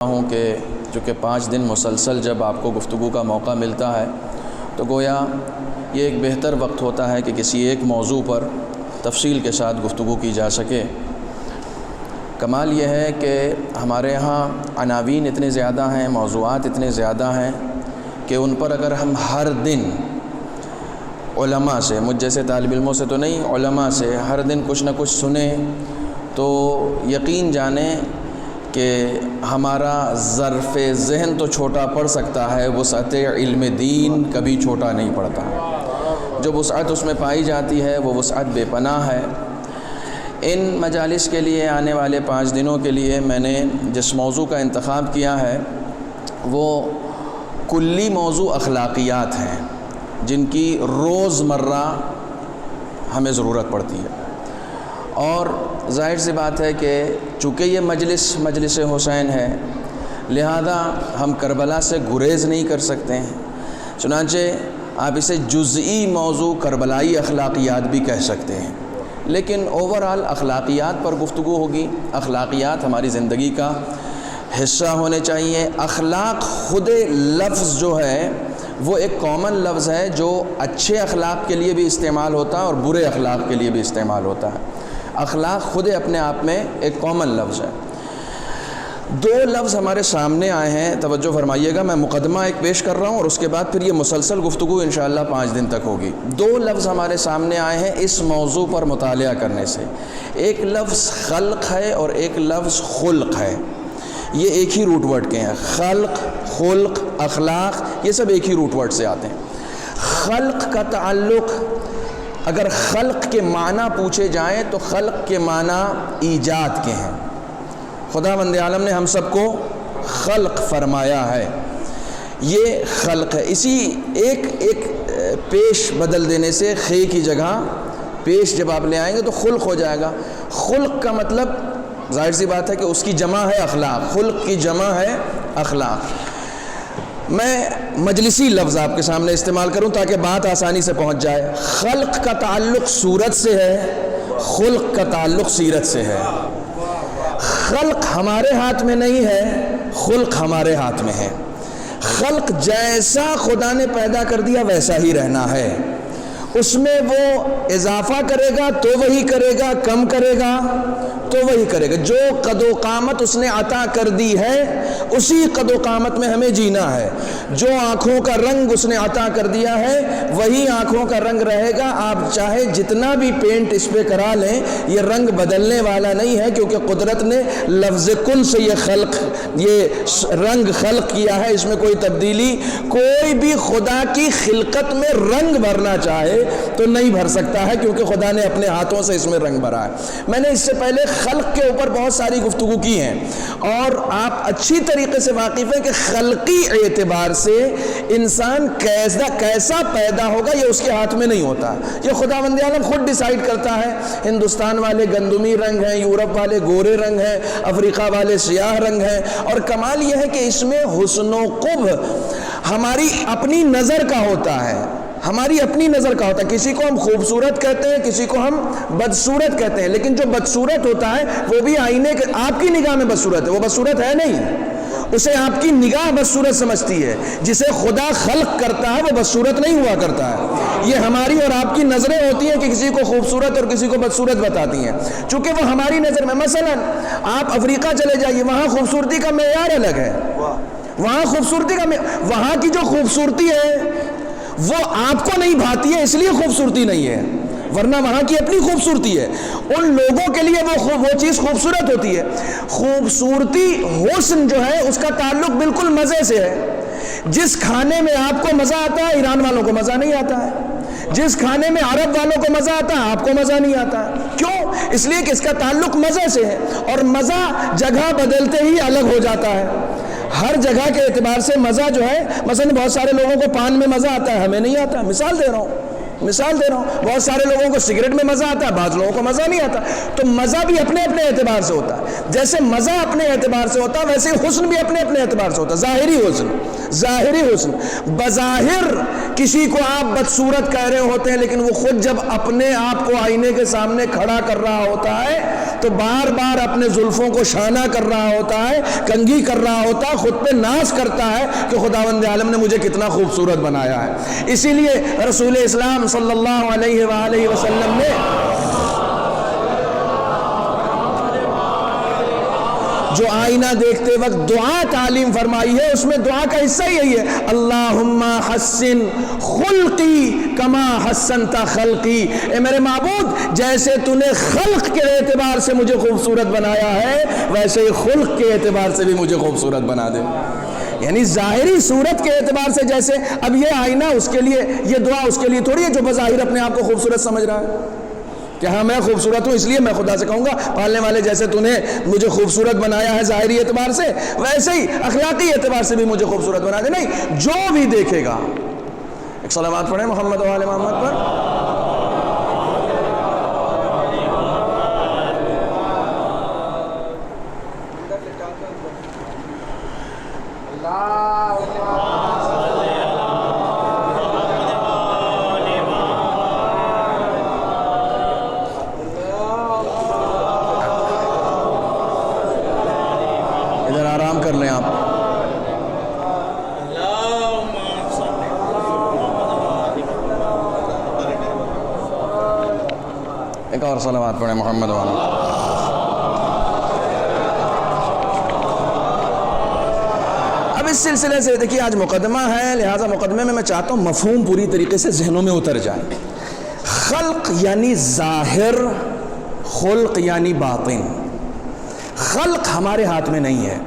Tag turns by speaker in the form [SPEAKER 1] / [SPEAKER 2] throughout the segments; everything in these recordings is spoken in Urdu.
[SPEAKER 1] ہوں کہ چونکہ 5 دن مسلسل جب آپ کو گفتگو کا موقع ملتا ہے تو گویا یہ ایک بہتر وقت ہوتا ہے کہ کسی ایک موضوع پر تفصیل کے ساتھ گفتگو کی جا سکے۔ کمال یہ ہے کہ ہمارے ہاں عناوین اتنے زیادہ ہیں، موضوعات اتنے زیادہ ہیں کہ ان پر اگر ہم ہر دن علماء سے، مجھ جیسے طالب علموں سے تو نہیں، علماء سے ہر دن کچھ نہ کچھ سنیں تو یقین جانیں کہ ہمارا ظرف ذہن تو چھوٹا پڑ سکتا ہے، وسعت علم دین کبھی چھوٹا نہیں پڑتا۔ جو وسعت اس میں پائی جاتی ہے وہ وسعت بے پناہ ہے۔ ان مجالس کے لیے آنے والے 5 دنوں کے لیے میں نے جس موضوع کا انتخاب کیا ہے وہ کلی موضوع اخلاقیات ہیں، جن کی روزمرہ ہمیں ضرورت پڑتی ہے۔ اور ظاہر سی بات ہے کہ چونکہ یہ مجلس حسین ہے، لہذا ہم کربلا سے گریز نہیں کر سکتے ہیں، چنانچہ آپ اسے جزئی موضوع کربلائی اخلاقیات بھی کہہ سکتے ہیں، لیکن اوورآل اخلاقیات پر گفتگو ہوگی۔ اخلاقیات ہماری زندگی کا حصہ ہونے چاہیے۔ اخلاق خود لفظ جو ہے وہ ایک کامن لفظ ہے جو اچھے اخلاق کے لیے بھی استعمال ہوتا ہے اور برے اخلاق کے لیے بھی استعمال ہوتا ہے۔ اخلاق خود اپنے آپ میں ایک کامن لفظ ہے۔ 2 لفظ ہمارے سامنے آئے ہیں، توجہ فرمائیے گا، میں مقدمہ ایک پیش کر رہا ہوں اور اس کے بعد پھر یہ مسلسل گفتگو انشاءاللہ 5 دن تک ہوگی۔ 2 لفظ ہمارے سامنے آئے ہیں اس موضوع پر مطالعہ کرنے سے۔ ایک لفظ خلق ہے اور ایک لفظ خلق ہے۔ یہ ایک ہی روٹ ورڈ کے ہیں، خلق، خلق، اخلاق، یہ سب ایک ہی روٹ ورڈ سے آتے ہیں۔ خلق کا تعلق، اگر خلق کے معنی پوچھے جائیں تو خلق کے معنی ایجاد کے ہیں۔ خداوند عالم نے ہم سب کو خلق فرمایا ہے، یہ خلق ہے۔ اسی ایک پیش بدل دینے سے خے کی جگہ پیش جب آپ لے آئیں گے تو خلق ہو جائے گا۔ خلق کا مطلب ظاہر سی بات ہے کہ اس کی جمع ہے اخلاق، خلق کی جمع ہے اخلاق۔ میں مجلسی لفظ آپ کے سامنے استعمال کروں تاکہ بات آسانی سے پہنچ جائے۔ خلق کا تعلق صورت سے ہے، خلق کا تعلق سیرت سے ہے۔ خلق ہمارے ہاتھ میں نہیں ہے، خلق ہمارے ہاتھ میں ہے۔ خلق جیسا خدا نے پیدا کر دیا ویسا ہی رہنا ہے، اس میں وہ اضافہ کرے گا تو وہی کرے گا، کم کرے گا تو وہی کرے گا۔ جو قد و قامت اس نے عطا کر دی ہے اسی قد و قامت میں ہمیں جینا ہے۔ جو آنکھوں کا رنگ اس نے عطا کر دیا ہے وہی آنکھوں کا رنگ رہے گا۔ آپ چاہے جتنا بھی پینٹ اس پہ کرا لیں یہ رنگ بدلنے والا نہیں ہے، کیونکہ قدرت نے لفظ کن سے یہ رنگ خلق کیا ہے، اس میں کوئی تبدیلی، کوئی بھی خدا کی خلقت میں رنگ بھرنا چاہے تو نہیں بھر سکتا ہے، کیونکہ خدا نے اپنے ہاتھوں سے اس میں رنگ بھرا ہے۔ میں نے اس سے پہلے خلق کے اوپر بہت ساری گفتگو کی ہیں اور آپ اچھی طریقے سے واقف ہیں کہ خلقی اعتبار سے انسان کیسا پیدا ہوگا یہ اس کے ہاتھ میں نہیں ہوتا، یہ خداوند عالم خود ڈیسائیڈ کرتا ہے۔ ہندوستان والے گندمی رنگ ہیں، یورپ والے گورے رنگ ہیں، افریقہ والے سیاہ رنگ ہیں، اور کمال یہ ہے کہ اس میں حسن و قبح ہماری اپنی نظر کا ہوتا ہے، ہماری اپنی نظر کا ہوتا ہے۔ کسی کو ہم خوبصورت کہتے ہیں، کسی کو ہم بدصورت کہتے ہیں، لیکن جو بدصورت ہوتا ہے وہ بھی آئینے کے آپ کی نگاہ میں بدصورت ہے، وہ بدصورت ہے نہیں، اسے آپ کی نگاہ بدصورت سمجھتی ہے۔ جسے خدا خلق کرتا ہے وہ بدصورت نہیں ہوا کرتا ہے۔ یہ ہماری اور آپ کی نظریں ہوتی ہیں کہ کسی کو خوبصورت اور کسی کو بدصورت بتاتی ہیں، چونکہ وہ ہماری نظر میں۔ مثلا آپ افریقہ چلے جائیے، وہاں خوبصورتی کا معیار الگ ہے، وہاں خوبصورتی کا وہاں کی جو خوبصورتی ہے وہ آپ کو نہیں بھاتی ہے، اس لیے خوبصورتی نہیں ہے، ورنہ وہاں کی اپنی خوبصورتی ہے۔ ان لوگوں کے لیے وہ چیز خوبصورت ہوتی ہے۔ خوبصورتی، حسن جو ہے اس کا تعلق بالکل مزے سے ہے۔ جس کھانے میں آپ کو مزہ آتا ہے ایران والوں کو مزہ نہیں آتا ہے، جس کھانے میں عرب والوں کو مزہ آتا ہے آپ کو مزہ نہیں آتا ہے۔ کیوں؟ اس لیے کہ اس کا تعلق مزے سے ہے، اور مزہ جگہ بدلتے ہی الگ ہو جاتا ہے۔ ہر جگہ کے اعتبار سے مزہ جو ہے، مثلا بہت سارے لوگوں کو پان میں مزہ آتا ہے، ہمیں نہیں آتا۔ مثال دے رہا ہوں، بہت سارے لوگوں کو سگریٹ میں مزہ آتا ہے، بعض لوگوں کو مزہ نہیں آتا۔ تو مزہ بھی اپنے اپنے اعتبار سے ہوتا ہے، جیسے مزہ اپنے اعتبار سے ہوتا ہے ویسے حسن بھی اپنے اپنے اعتبار سے ہوتا ہے۔ ظاہری حسن بظاہر کسی کو آپ بدصورت کہہ رہے ہوتے ہیں، لیکن وہ خود جب اپنے آپ کو آئینے کے سامنے کھڑا کر رہا ہوتا ہے
[SPEAKER 2] تو بار بار اپنے زلفوں کو شانہ کر رہا ہوتا ہے، کنگھی کر رہا ہوتا ہے، خود پہ ناز کرتا ہے کہ خداوند عالم نے مجھے کتنا خوبصورت بنایا ہے۔ اسی لیے رسول اسلام صلی اللہ علیہ وآلہ وسلم نے جو آئینہ دیکھتے وقت دعا تعلیم فرمائی ہے، اس میں دعا کا حصہ یہی ہے، اللہم حسن خلقی کما حسنت خلقی، اے میرے معبود جیسے تو نے خلق کے اعتبار سے مجھے خوبصورت بنایا ہے ویسے ہی خلق کے اعتبار سے بھی مجھے خوبصورت بنا دے۔ یعنی ظاہری صورت کے اعتبار سے، جیسے اب یہ آئینہ اس کے لیے، یہ دعا اس کے لیے تھوڑی ہے جو بظاہر اپنے آپ کو خوبصورت سمجھ رہا ہے کہ ہاں میں خوبصورت ہوں اس لیے میں خدا سے کہوں گا پالنے والے جیسے تو نے مجھے خوبصورت بنایا ہے ظاہری اعتبار سے ویسے ہی اخلاقی اعتبار سے بھی مجھے خوبصورت بنا دے۔ نہیں، جو بھی دیکھے گا، ایک صلوات پڑھیں محمد و آل محمد پر۔ ادھر آرام کر لیں آپ۔ ایک اور صلوات پڑھیں محمد والا۔ اب اس سلسلے سے دیکھیے آج مقدمہ ہے، لہٰذا مقدمے میں چاہتا ہوں مفہوم پوری طریقے سے ذہنوں میں اتر جائے۔ خلق یعنی ظاہر، خلق یعنی باطن۔ خلق ہمارے ہاتھ میں نہیں ہے۔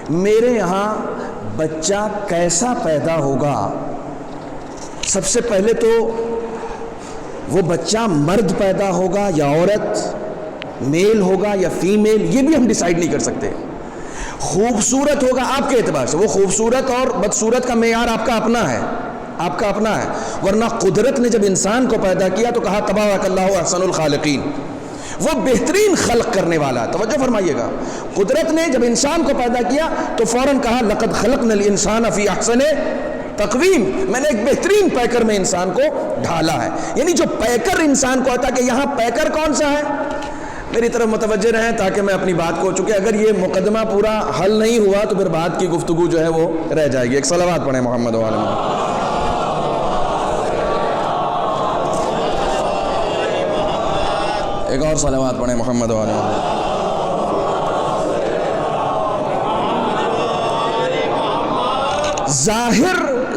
[SPEAKER 2] میرے یہاں بچہ کیسا پیدا ہوگا، سب سے پہلے تو وہ بچہ مرد پیدا ہوگا یا عورت، میل ہوگا یا فیمیل، یہ بھی ہم ڈیسائیڈ نہیں کر سکتے۔ خوبصورت ہوگا آپ کے اعتبار سے، وہ خوبصورت اور بدصورت کا معیار آپ کا اپنا ہے، آپ کا اپنا ہے، ورنہ قدرت نے جب انسان کو پیدا کیا تو کہا تبارک اللہ احسن الخالقین، وہ بہترین خلق کرنے والا ہے۔ توجہ فرمائیے گا، قدرت نے جب انسان کو پیدا کیا تو فوراً کہا لقد خلقنا الانسان فی احسن تقویم، میں نے ایک بہترین پیکر میں انسان کو ڈھالا ہے۔ یعنی جو پیکر انسان کو آتا کہ یہاں پیکر کون سا ہے، میری طرف متوجہ رہیں تاکہ میں اپنی بات کو، چونکہ اگر یہ مقدمہ پورا حل نہیں ہوا تو پھر بات کی گفتگو جو ہے وہ رہ جائے گی۔ ایک صلوات پڑھیں محمد و آل محمد۔ ایک اور صلوات پڑھیں محمد و آل محمد۔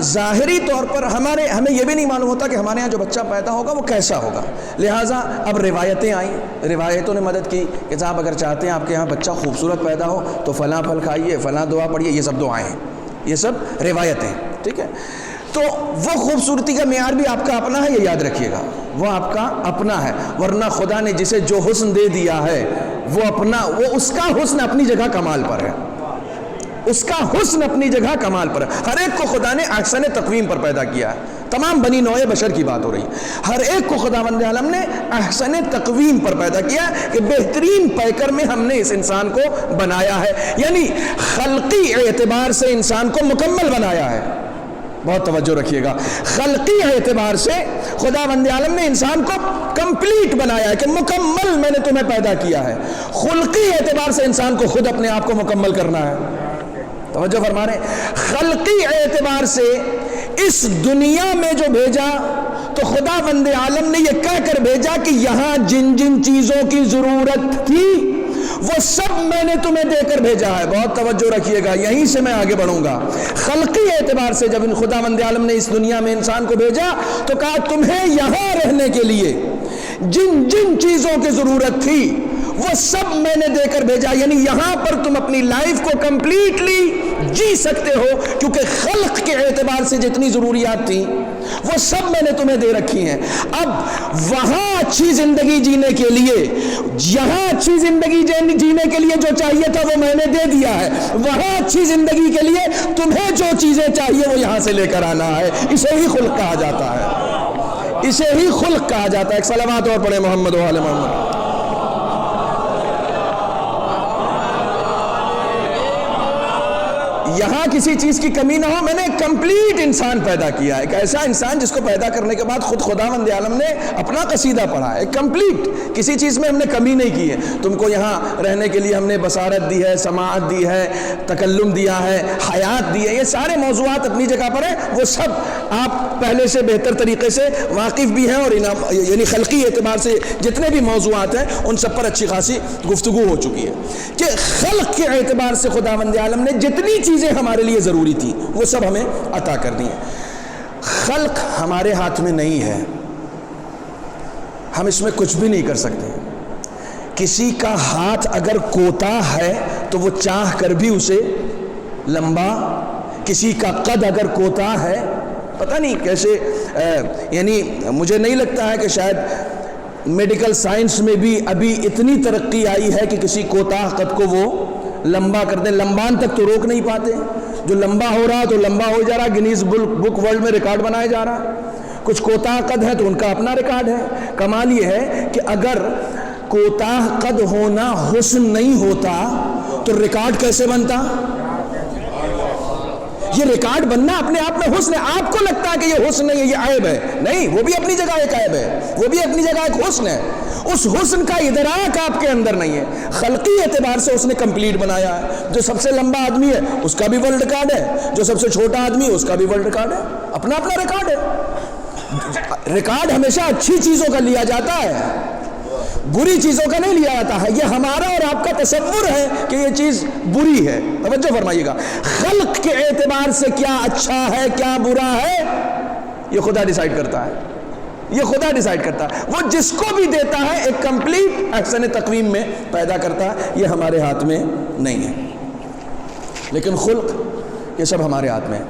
[SPEAKER 2] ظاہری طور پر ہمیں یہ بھی نہیں معلوم ہوتا کہ ہمارے یہاں جو بچہ پیدا ہوگا وہ کیسا ہوگا، لہٰذا اب روایتیں آئیں، روایتوں نے مدد کی کہ صاحب اگر چاہتے ہیں آپ کے یہاں بچہ خوبصورت پیدا ہو تو فلاں پھل کھائیے، فلاں دعا پڑھیے، یہ سب دعائیں ہیں، یہ سب روایتیں، ٹھیک ہے۔ تو وہ خوبصورتی کا معیار بھی آپ کا اپنا ہے، یہ یاد رکھیے گا، وہ آپ کا اپنا ہے، ورنہ خدا نے جسے جو حسن دے دیا ہے وہ اس کا حسن اپنی جگہ کمال پر ہے، اس کا حسن اپنی جگہ کمال پر ہے۔ ہر ایک کو خدا نے احسن تقویم پر پیدا کیا ہے، تمام بنی نوع بشر کی بات ہو رہی ہے، ہر ایک کو خداوند عالم نے احسن تقویم پر پیدا کیا کہ بہترین پیکر میں ہم نے اس انسان کو بنایا ہے، یعنی خلقی اعتبار سے انسان کو مکمل بنایا ہے۔ بہت توجہ رکھیے گا، خلقی اعتبار سے خداوند عالم نے انسان کو کمپلیٹ بنایا ہے کہ مکمل میں نے تمہیں پیدا کیا ہے۔ خلقی اعتبار سے انسان کو خود اپنے آپ کو مکمل کرنا ہے۔ توجہ فرما رہے ہیں، خلقی اعتبار سے اس دنیا میں جو بھیجا تو خداوند عالم نے یہ کہہ کر بھیجا کہ یہاں جن جن چیزوں کی ضرورت تھی وہ سب میں نے تمہیں دے کر بھیجا ہے۔ بہت توجہ رکھیے گا، یہیں سے میں آگے بڑھوں گا۔ خلقی اعتبار سے جب خداوند عالم نے اس دنیا میں انسان کو بھیجا تو کہا تمہیں یہاں رہنے کے لیے جن جن چیزوں کی ضرورت تھی وہ سب میں نے دے کر بھیجا، یعنی یہاں پر تم اپنی لائف کو کمپلیٹلی جی سکتے ہو، کیونکہ خلق کے اعتبار سے جتنی ضروریات تھیں وہ سب میں نے تمہیں دے رکھی ہیں۔ اب وہاں اچھی زندگی جینے کے لیے، یہاں اچھی زندگی جینے کے لیے جو چاہیے تھا وہ میں نے دے دیا ہے، وہاں اچھی زندگی کے لیے تمہیں جو چیزیں چاہیے وہ یہاں سے لے کر آنا ہے۔ اسے ہی خلق کہا جاتا ہے، اسے ہی خلق کہا جاتا ہے۔ ایک صلوات اور پڑھیں محمد و آل محمد۔ یہاں کسی چیز کی کمی نہ ہو. میں نے ایک کمپلیٹ انسان پیدا کیا ہے, ایک ایسا انسان جس کو پیدا کرنے کے بعد خود خداوند عالم نے اپنا قصیدہ پڑھا ہے, ایک کمپلیٹ, کسی چیز میں ہم نے کمی نہیں کی ہے. تم کو یہاں رہنے کے لیے ہم نے بصارت دی ہے, سماعت دی ہے, تکلم دیا ہے, حیات دی ہے, یہ سارے موضوعات اپنی جگہ پر ہیں. وہ سب آپ پہلے سے بہتر طریقے سے واقف بھی ہیں, اور یعنی خلقی اعتبار سے جتنے بھی موضوعات ہیں ان سب پر اچھی خاصی گفتگو ہو چکی ہے کہ خلق کے اعتبار سے خداوند عالم نے جتنی چیزیں ہمارے لیے ضروری تھی وہ سب ہمیں عطا کر دی ہیں. خلق ہمارے ہاتھ میں نہیں ہے, ہم اس میں کچھ بھی نہیں کر سکتے. کسی کا ہاتھ اگر کوتاہ ہے تو وہ چاہ کر بھی اسے لمبا, کسی کا قد اگر کوتاہ ہے, پتہ نہیں کیسے, یعنی مجھے نہیں لگتا ہے کہ شاید میڈیکل سائنس میں بھی ابھی اتنی ترقی آئی ہے کہ کسی کوتاہ قد کو وہ لمبا کر دیں. لمبان تک تو روک نہیں پاتے, جو لمبا ہو رہا تو لمبا ہو جا رہا, گنیز بک ورلڈ میں ریکارڈ بنایا جا رہا. کچھ کوتاہ قد ہے تو ان کا اپنا ریکارڈ ہے. کمال یہ ہے کہ اگر کوتاہ قد ہونا حسن نہیں ہوتا تو ریکارڈ کیسے بنتا؟ یہ ریکارڈ بننا اپنے آپ میں حسن ہے. آپ کو لگتا ہے کہ یہ حسن نہیں ہے, یہ عیب ہے. نہیں, وہ بھی اپنی جگہ ایک عیب ہے, وہ بھی اپنی جگہ ایک حسن ہے. اس حسن کا ادراک آپ کے اندر نہیں ہے. خلقی اعتبار سے اس نے کمپلیٹ بنایا ہے. جو سب سے لمبا آدمی ہے اس کا بھی ورلڈ ریکارڈ ہے, جو سب سے چھوٹا آدمی ہے اس کا بھی ورلڈ ریکارڈ ہے. اپنا اپنا ریکارڈ ہے. ریکارڈ ہمیشہ اچھی چیزوں کا لیا جاتا ہے, بری چیزوں کا نہیں لیا جاتا ہے. یہ ہمارا اور آپ کا تصور ہے کہ یہ چیز بری ہے. توجہ فرمائیے گا, خلق کے اعتبار سے کیا اچھا ہے کیا برا ہے یہ خدا ڈیسائیڈ کرتا ہے. یہ خدا ڈیسائیڈ کرتا ہے. وہ جس کو بھی دیتا ہے ایک کمپلیٹ احسن تقویم میں پیدا کرتا ہے. یہ ہمارے ہاتھ میں نہیں ہے. لیکن خلق یہ سب ہمارے ہاتھ میں ہے.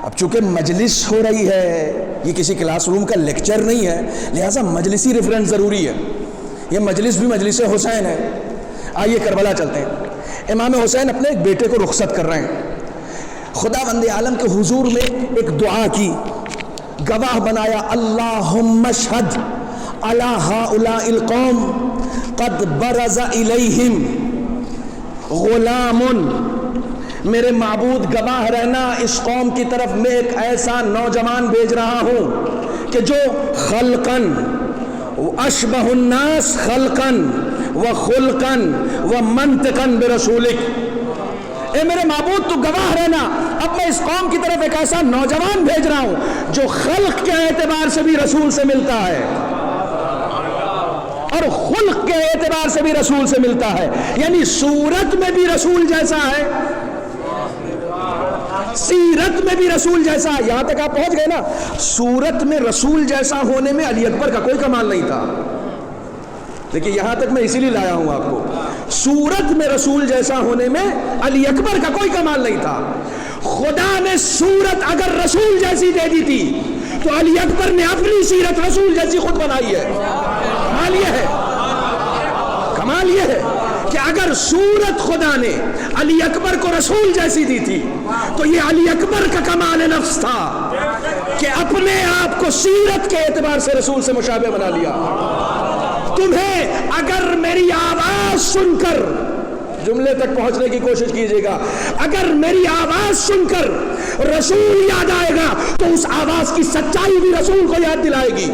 [SPEAKER 2] اب چونکہ مجلس ہو رہی ہے, یہ کسی کلاس روم کا لیکچر نہیں ہے, لہٰذا مجلسی ریفرنس ضروری ہے. یہ مجلس بھی مجلس حسین ہے. آئیے کربلا چلتے ہیں. امام حسین اپنے ایک بیٹے کو رخصت کر رہے ہیں. خداوند عالم کے حضور میں ایک دعا کی, گواہ بنایا, اللہم اشہد علی ہؤلاء القوم قد برز الیہم غلام. میرے معبود گواہ رہنا, اس قوم کی طرف میں ایک ایسا نوجوان بھیج رہا ہوں کہ جو خلقن اشبہ الناس خلقن و خلقن و منطقن برسولک. اے میرے معبود تو گواہ رہنا, اب میں اس قوم کی طرف ایک ایسا نوجوان بھیج رہا ہوں جو خلق کے اعتبار سے بھی رسول سے ملتا ہے اور خلق کے اعتبار سے بھی رسول سے ملتا ہے. یعنی صورت میں بھی رسول جیسا ہے, سیرت میں بھی رسول جیسا. یہاں تک آپ پہنچ گئے نا. صورت میں رسول جیسا ہونے میں علی اکبر کا کوئی کمال نہیں تھا. دیکھیے یہاں تک میں اسی لیے لایا ہوں آپ کو. صورت میں رسول جیسا ہونے میں علی اکبر کا کوئی کمال نہیں تھا. خدا نے صورت اگر رسول جیسی دے دی تھی تو علی اکبر نے اپنی سیرت رسول جیسی خود بنائی ہے. کمال یہ ہے, کمال یہ ہے کہ اگر صورت خدا نے علی اکبر کو رسول جیسی دی تھی تو یہ علی اکبر کا کمال نفس تھا کہ اپنے آپ کو سیرت کے اعتبار سے رسول سے مشابہ بنا لیا. تمہیں اگر میری آواز سن کر, جملے تک پہنچنے کی کوشش کیجیے گا, اگر میری آواز سن کر رسول یاد آئے گا تو اس آواز کی سچائی بھی رسول کو یاد دلائے گی.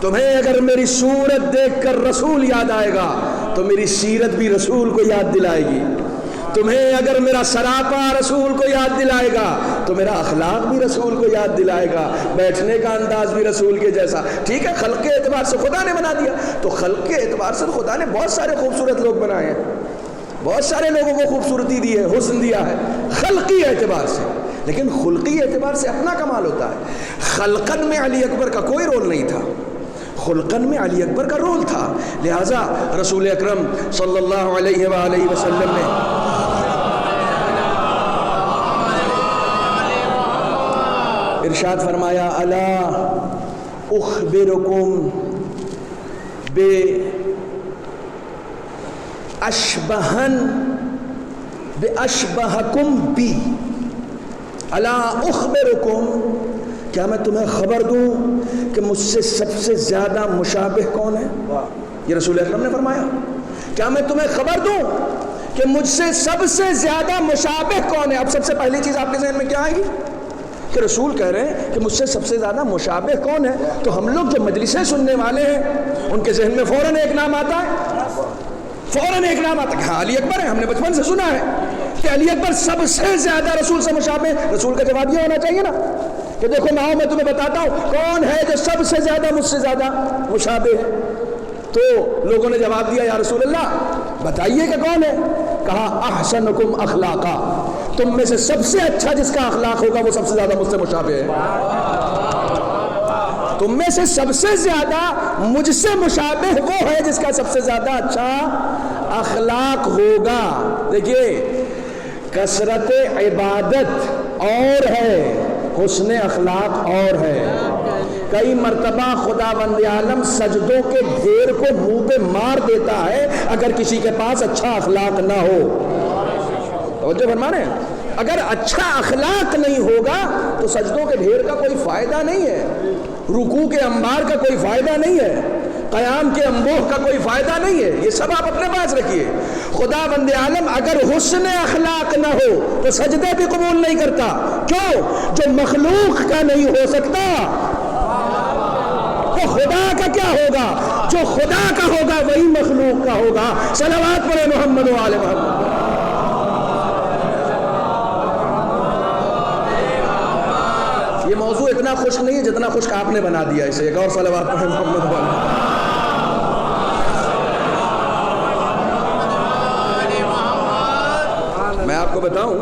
[SPEAKER 2] تمہیں اگر میری صورت دیکھ کر رسول یاد آئے گا تو میری سیرت بھی رسول کو یاد دلائے گی. تمہیں اگر میرا سراپا رسول کو یاد دلائے گا تو میرا اخلاق بھی رسول کو یاد دلائے گا, بیٹھنے کا انداز بھی رسول کے جیسا. ٹھیک ہے, خلق کے اعتبار سے خدا نے بنا دیا, تو خلق کے اعتبار سے خدا نے بہت سارے خوبصورت لوگ بنائے ہیں, بہت سارے لوگوں کو خوبصورتی دی ہے, حسن دیا ہے خلقی اعتبار سے. لیکن خلقی اعتبار سے اپنا کمال ہوتا ہے. خلقن میں علی اکبر کا کوئی رول نہیں تھا, خلقن میں علی اکبر کا رول تھا. لہٰذا رسول اکرم صلی اللہ علیہ وآلہ وسلم نے ارشاد فرمایا, الا اخبرکم بے اشبہکم بی, الا اخبرکم, کیا میں تمہیں خبر دوں کہ مجھ سے سب سے زیادہ مشابہ کون ہے؟ یہ رسول اکرم نے فرمایا. کیا میں تمہیں خبر دوں کہ مجھ سے سب سے زیادہ مشابہ کون ہے؟ اب سب سے پہلی چیز آپ کے ذہن میں کیا آئے گی کہ رسول کہہ رہے ہیں کہ مجھ سے سب سے زیادہ مشابہ کون ہے؟ تو ہم لوگ جو مجلسیں سننے والے ہیں ان کے ذہن میں فوراً ایک نام آتا ہے، فوراً ایک نام آتا ہے کہ ہاں علی اکبر ہے، ہم نے بچپن سے سنا ہے کہ علی اکبر سب سے زیادہ رسول سے مشابہ۔ رسول کا جواب یہ ہونا چاہیے نا کہ دیکھو ناؤ میں تمہیں بتاتا ہوں کون ہے جو سب سے زیادہ مجھ سے زیادہ مشابہ ہے۔ تو لوگوں نے جواب دیا یا رسول اللہ بتائیے کہ کون ہے؟ کہا احسنکم اخلاقا، تم میں سے سب سے اچھا جس کا اخلاق ہوگا وہ سب سے زیادہ مجھ سے مشابہ ہے۔ تم میں سے سب سے زیادہ مجھ سے مشابہ وہ ہے جس کا سب سے زیادہ اچھا اخلاق ہوگا۔ دیکھیے کثرت عبادت اور ہے، حسن اخلاق اور ہے۔ کئی مرتبہ خداوند عالم سجدوں کے ڈھیر کو منہ پہ مار دیتا ہے اگر کسی کے پاس اچھا اخلاق نہ ہو۔ توجہ فرمانے، اگر اچھا اخلاق نہیں ہوگا تو سجدوں کے ڈھیر کا کوئی فائدہ نہیں ہے، رکوع کے انبار کا کوئی فائدہ نہیں ہے، قیام کے انبوہ کا کوئی فائدہ نہیں ہے۔ یہ سب آپ اپنے پاس رکھیے۔ خداوند عالم اگر حسن اخلاق نہ ہو تو سجدے بھی قبول نہیں کرتا۔ کیوں؟ جو مخلوق کا نہیں ہو سکتا وہ خدا کا کیا ہوگا؟ جو خدا کا ہوگا وہی مخلوق کا ہوگا۔ صلوات پڑھے محمد و آل محمد۔ یہ موضوع اتنا خشک نہیں ہے جتنا خشک آپ نے بنا دیا اسے۔ ایک اور صلوات پڑھے محمد و آل محمد۔ میں آپ کو بتاؤں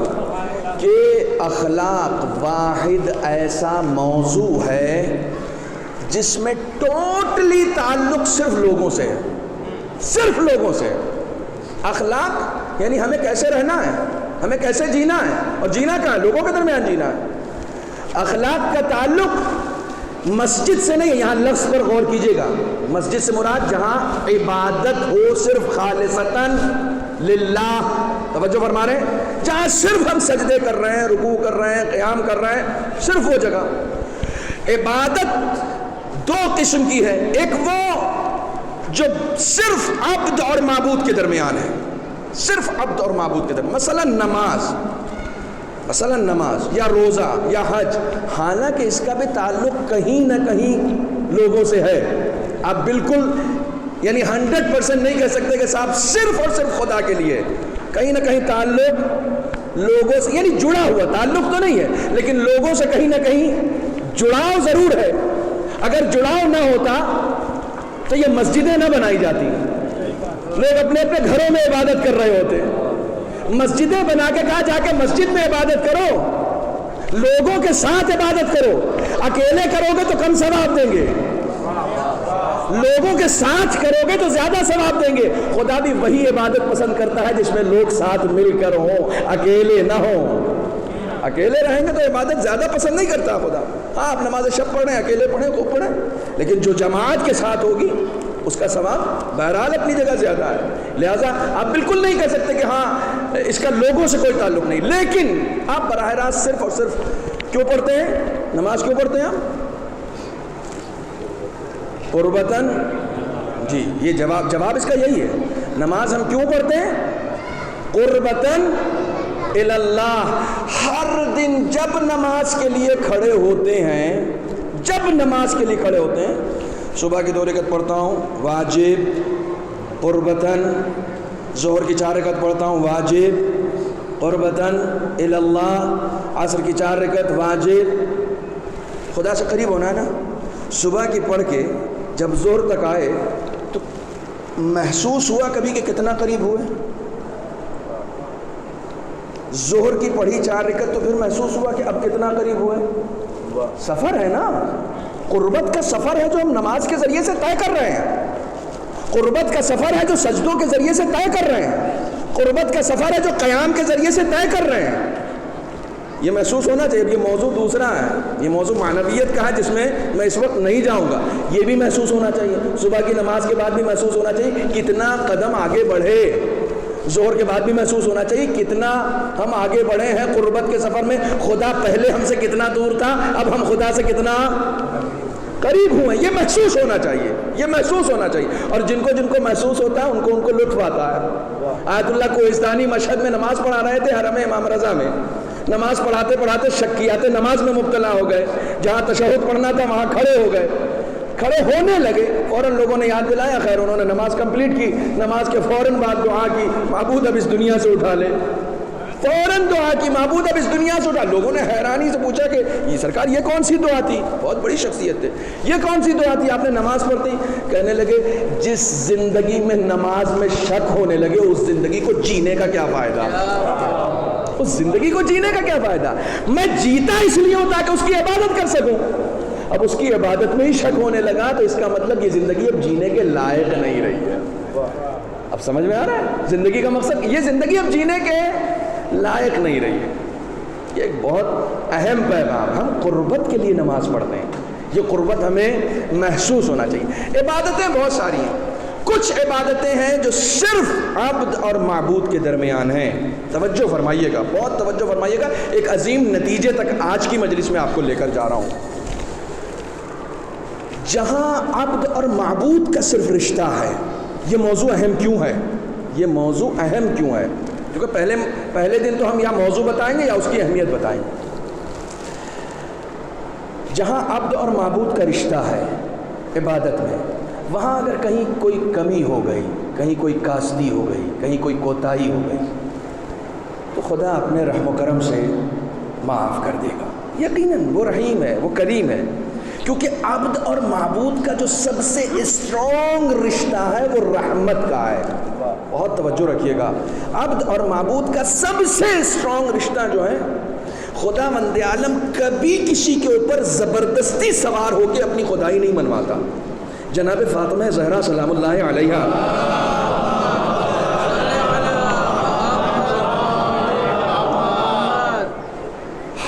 [SPEAKER 2] کہ اخلاق واحد ایسا موضوع ہے جس میں ٹوٹلی تعلق صرف لوگوں سے ہے، صرف لوگوں سے۔ اخلاق یعنی ہمیں کیسے رہنا ہے، ہمیں کیسے جینا ہے، اور جینا کہاں ہے؟ لوگوں کے درمیان جینا ہے۔ اخلاق کا تعلق مسجد سے نہیں ہے، یہاں لفظ پر غور کیجئے گا۔ مسجد سے مراد جہاں عبادت ہو صرف خالصتاً للہ، توجہ فرما رہے ہیں، جہاں صرف ہم سجدے کر رہے ہیں، رکوع کر رہے ہیں، قیام کر رہے ہیں، صرف وہ جگہ۔ عبادت دو قسم کی ہے، ایک وہ جو صرف عبد اور معبود کے درمیان ہے، صرف عبد اور معبود کے درمیان، مثلا نماز یا روزہ یا حج، حالانکہ اس کا بھی تعلق کہیں نہ کہیں لوگوں سے ہے۔ آپ بالکل یعنی 100% نہیں کہہ سکتے کہ صاحب صرف اور صرف خدا کے لیے، کہیں نہ کہیں تعلق لوگوں سے، یعنی جڑا ہوا تعلق تو نہیں ہے لیکن لوگوں سے کہیں نہ کہیں جڑاؤ ضرور ہے۔ اگر جڑاؤ نہ ہوتا تو یہ مسجدیں نہ بنائی جاتی، لوگ اپنے اپنے گھروں میں عبادت کر رہے ہوتے۔ مسجدیں بنا کے کہا جا کے مسجد میں عبادت کرو، لوگوں کے ساتھ عبادت کرو۔ اکیلے کرو گے تو کم ثواب دیں گے، لوگوں کے ساتھ کرو گے تو زیادہ ثواب دیں گے۔ خدا بھی وہی عبادت پسند کرتا ہے جس میں لوگ ساتھ مل کر ہوں، اکیلے نہ ہوں۔ اکیلے رہیں گے تو عبادت زیادہ پسند نہیں کرتا خدا۔ ہاں آپ نماز شب پڑھیں، اکیلے پڑھیں، خوب پڑھیں، لیکن جو جماعت کے ساتھ ہوگی اس کا ثواب بہرحال اپنی جگہ زیادہ ہے۔ لہٰذا آپ بالکل نہیں کہہ سکتے کہ ہاں اس کا لوگوں سے کوئی تعلق نہیں، لیکن آپ براہ راست صرف اور صرف کیوں پڑھتے ہیں؟ نماز کیوں پڑھتے ہیں آپ؟ قربتاً، جی یہ جواب اس کا یہی ہے۔ نماز ہم کیوں پڑھتے ہیں؟ قربتاً اللہ۔ ہر دن جب نماز کے لیے کھڑے ہوتے ہیں، جب نماز کے لیے کھڑے ہوتے ہیں، صبح کی 2 رکعت پڑھتا ہوں واجب قربتاً، ظہر کی 4 رکعت پڑھتا ہوں واجب قربتاً اللہ، عصر کی 4 رکعت واجب۔ خدا سے قریب ہونا ہے نا۔ صبح کی پڑھ کے جب ظہر تک آئے تو محسوس ہوا کبھی کہ کتنا قریب ہوئے؟ ظہر کی پڑھی 4 رکعت تو پھر محسوس ہوا کہ اب کتنا قریب ہوئے؟ سفر ہے نا، قربت کا سفر ہے جو ہم نماز کے ذریعے سے طے کر رہے ہیں، قربت کا سفر ہے جو سجدوں کے ذریعے سے طے کر رہے ہیں، قربت کا سفر ہے جو قیام کے ذریعے سے طے کر رہے ہیں۔ یہ محسوس ہونا چاہیے۔ یہ موضوع دوسرا ہے، یہ موضوع معنویت کا ہے جس میں میں اس وقت نہیں جاؤں گا۔ یہ بھی محسوس ہونا چاہیے، صبح کی نماز کے بعد بھی محسوس ہونا چاہیے کتنا قدم آگے بڑھے، ظہر کے بعد بھی محسوس ہونا چاہیے کتنا ہم آگے بڑھے ہیں قربت کے سفر میں۔ خدا پہلے ہم سے کتنا دور تھا، اب ہم خدا سے کتنا قریب ہوئے، یہ محسوس ہونا چاہیے، یہ محسوس ہونا چاہیے. اور جن کو محسوس ہوتا ہے ان کو لطف آتا ہے. آیت اللہ کوہستانی مشہد میں نماز پڑھا رہے تھے حرم امام رضا میں. نماز پڑھاتے پڑھاتے شکیات نماز میں مبتلا ہو گئے. جہاں تشہد پڑھنا تھا وہاں کھڑے ہو گئے. کھڑے ہونے لگے، فوراً لوگوں نے یاد دلایا. خیر انہوں نے نماز کمپلیٹ کی. نماز کے فوراً بعد دعا کی، معبود اب اس دنیا سے اٹھا لے. فوراً دعا کی، معبود اب اس دنیا سے اٹھا. لوگوں نے حیرانی سے پوچھا کہ یہ سرکار یہ کون سی دعا تھی؟ بہت بڑی شخصیت تھے. یہ کون سی دعا تھی آپ نے نماز پڑھتی؟ کہنے لگے جس زندگی میں نماز میں شک ہونے لگے اس زندگی کو جینے کا کیا فائدہ؟ اس زندگی کو جینے کا کیا فائدہ؟ میں جیتا اس لیے ہوں تاکہ اس کی عبادت کر سکوں. اب اس کی عبادت میں ہی شک ہونے لگا تو اس کا مطلب یہ زندگی اب جینے کے لائق نہیں رہی ہے. اب سمجھ میں آ رہا ہے زندگی کا مقصد؟ یہ زندگی اب جینے کے لائق نہیں رہی ہے. یہ ایک بہت اہم پیغام. ہم قربت کے لیے نماز پڑھتے ہیں، یہ قربت ہمیں محسوس ہونا چاہیے. عبادتیں بہت ساری ہیں. کچھ عبادتیں ہیں جو صرف عبد اور معبود کے درمیان ہیں. توجہ فرمائیے گا، بہت توجہ فرمائیے گا. ایک عظیم نتیجے تک آج کی مجلس میں آپ کو لے کر جا رہا ہوں. جہاں عبد اور معبود کا صرف رشتہ ہے. یہ موضوع اہم کیوں ہے؟ یہ موضوع اہم کیوں ہے؟ کیونکہ پہلے دن تو ہم یا موضوع بتائیں گے یا اس کی اہمیت بتائیں گے. جہاں عبد اور معبود کا رشتہ ہے عبادت میں، وہاں اگر کہیں کوئی کمی ہو گئی، کہیں کوئی کاسدی ہو گئی، کہیں کوئی کوتاہی ہو گئی تو خدا اپنے رحم و کرم سے معاف کر دے گا. یقیناً وہ رحیم ہے، وہ کریم ہے. کیونکہ عبد اور معبود کا جو سب سے اسٹرانگ رشتہ ہے وہ رحمت کا ہے. بہت توجہ رکھیے گا. عبد اور معبود کا سب سے اسٹرانگ رشتہ جو ہے، خدا مند عالم کبھی کسی کے اوپر زبردستی سوار ہو کے اپنی خدائی نہیں منواتا. جناب فاطمہ زہرا سلام اللہ علیہا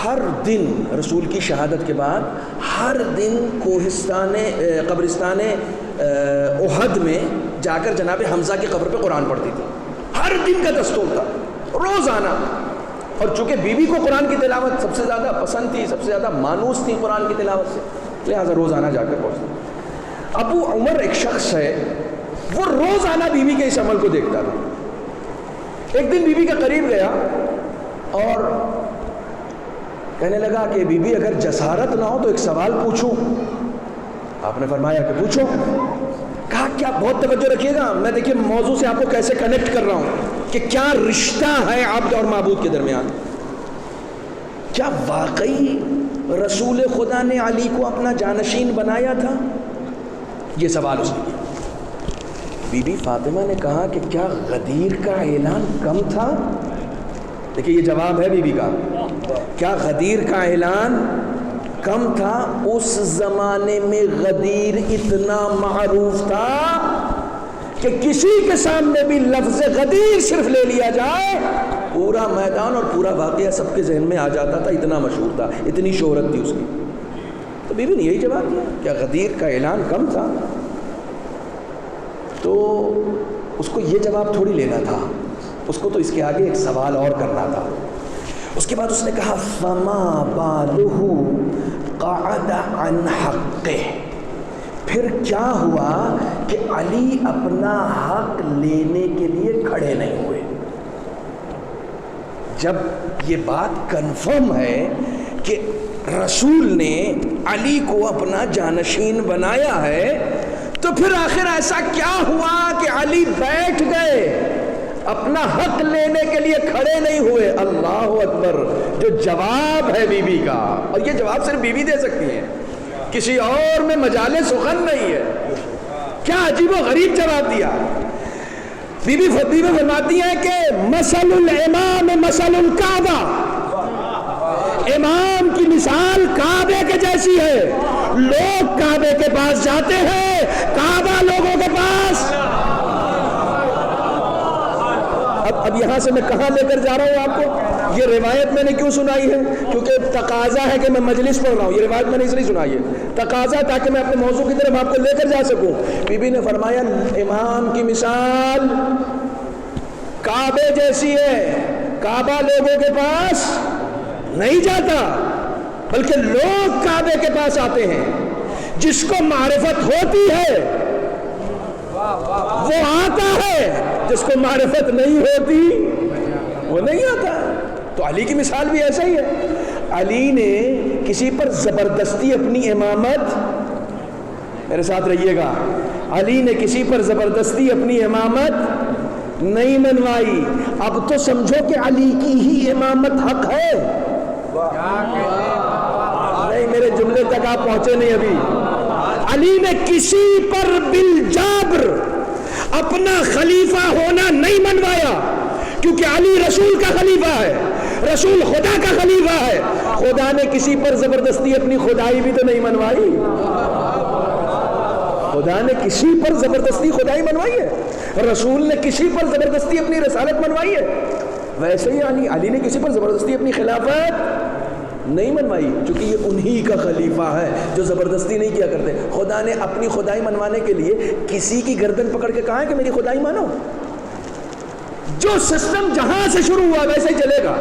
[SPEAKER 2] ہر دن رسول کی شہادت کے بعد ہر دن قبرستان احد میں جا کر جناب حمزہ کی قبر پہ قرآن پڑھتی تھی. ہر دن کا دستور تھا، روزانہ. اور چونکہ بی بی کو قرآن کی تلاوت سب سے زیادہ پسند تھی، سب سے زیادہ مانوس تھی قرآن کی تلاوت سے، لہٰذا روزانہ جا کر پڑھتی. ابو عمر ایک شخص ہے، وہ روزانہ بی بی کے اس عمل کو دیکھتا تھا. ایک دن بی بی کے قریب گیا اور کہنے لگا کہ بی بی اگر جسارت نہ ہو تو ایک سوال پوچھوں. آپ نے فرمایا کہ پوچھو. کہا کیا؟ بہت توجہ رکھیے گا، میں دیکھیے موضوع سے آپ کو کیسے کنیکٹ کر رہا ہوں کہ کیا رشتہ ہے عبد اور معبود کے درمیان. کیا واقعی رسول خدا نے علی کو اپنا جانشین بنایا تھا؟ یہ سوال اس نے کیا. بی بی فاطمہ نے کہا کہ کیا غدیر کا اعلان کم تھا؟ دیکھیے یہ جواب ہے بی بی کا. کیا غدیر کا اعلان کم تھا؟ اس زمانے میں غدیر اتنا معروف تھا کہ کسی کے سامنے بھی لفظ غدیر صرف لے لیا جائے پورا میدان اور پورا واقعہ سب کے ذہن میں آ جاتا تھا. اتنا مشہور تھا، اتنی شہرت تھی اس کی. تو بی بی نے یہی جواب دیا، کیا غدیر کا اعلان کم تھا؟ تو اس کو یہ جواب تھوڑی لینا تھا، اس کو تو اس کے آگے ایک سوال اور کرنا تھا. اس کے بعد اس نے کہا فما بالہ قعد عن حقہ. پھر کیا ہوا کہ علی اپنا حق لینے کے لیے کھڑے نہیں ہوئے؟ جب یہ بات کنفرم ہے کہ رسول نے علی کو اپنا جانشین بنایا ہے تو پھر آخر ایسا کیا ہوا کہ علی بیٹھ گئے، اپنا حق لینے کے لیے کھڑے نہیں ہوئے؟ اللہ اکبر. جو جواب ہے بی بی کا، اور یہ جواب صرف بی بی دے سکتی ہیں، کسی اور میں مجال سخن نہیں ہے. کیا عجیب و غریب جواب دیا. بی بی فرماتی ہیں کہ مثل الامام مثل الکعبہ، امام کی مثال کعبے کے جیسی ہے. لوگ کعبے کے پاس جاتے ہیں، کعبہ لوگوں کے پاس. اب یہاں سے میں کہاں لے کر جا رہا ہوں آپ کو؟ یہ روایت میں نے کیوں سنائی ہے؟ کیونکہ تقاضا ہے کہ میں مجلس پڑھ رہا ہوں. یہ روایت میں نے اس لیے سنائی ہے، تقاضا تاکہ میں اپنے موضوع کی طرف آپ کو لے کر جا سکوں. بی بی نے فرمایا امام کی مثال کعبے جیسی ہے، کعبہ لوگوں کے پاس نہیں جاتا بلکہ لوگ کعبے کے پاس آتے ہیں. جس کو معرفت ہوتی ہے وہ آتا ہے، جس کو معرفت نہیں ہوتی وہ نہیں آتا۔ تو علی کی مثال بھی ایسا ہی ہے۔ علی نے کسی پر زبردستی اپنی امامت، میرے ساتھ رہیے گا، علی نے کسی پر زبردستی اپنی امامت نہیں منوائی۔ اب تو سمجھو کہ علی کی ہی امامت حق ہے۔ نہیں، میرے جملے تک آپ پہنچے نہیں ابھی۔ علی نے کسی پر بالجبر اپنا خلیفہ ہونا نہیں منوایا، کیونکہ علی رسول کا خلیفہ ہے، رسول خدا کا خلیفہ ہے۔ خدا نے کسی پر زبردستی اپنی خدائی بھی تو نہیں منوائی، خدا نے کسی پر زبردستی خدائی منوائی ہے، رسول نے کسی پر زبردستی اپنی رسالت منوائی ہے۔ ویسے ہی علی نے کسی پر زبردستی اپنی خلافت نہیں منوائی، چونکہ یہ انہی کا خلیفہ ہے جو زبردستی نہیں کیا کرتے۔ خدا نے اپنی خدائی منوانے کے لیے کسی کی گردن پکڑ کے کہا ہے کہ میری خدائی مانو۔ جو سسٹم جہاں سے شروع ہوا ویسے ہی چلے گا،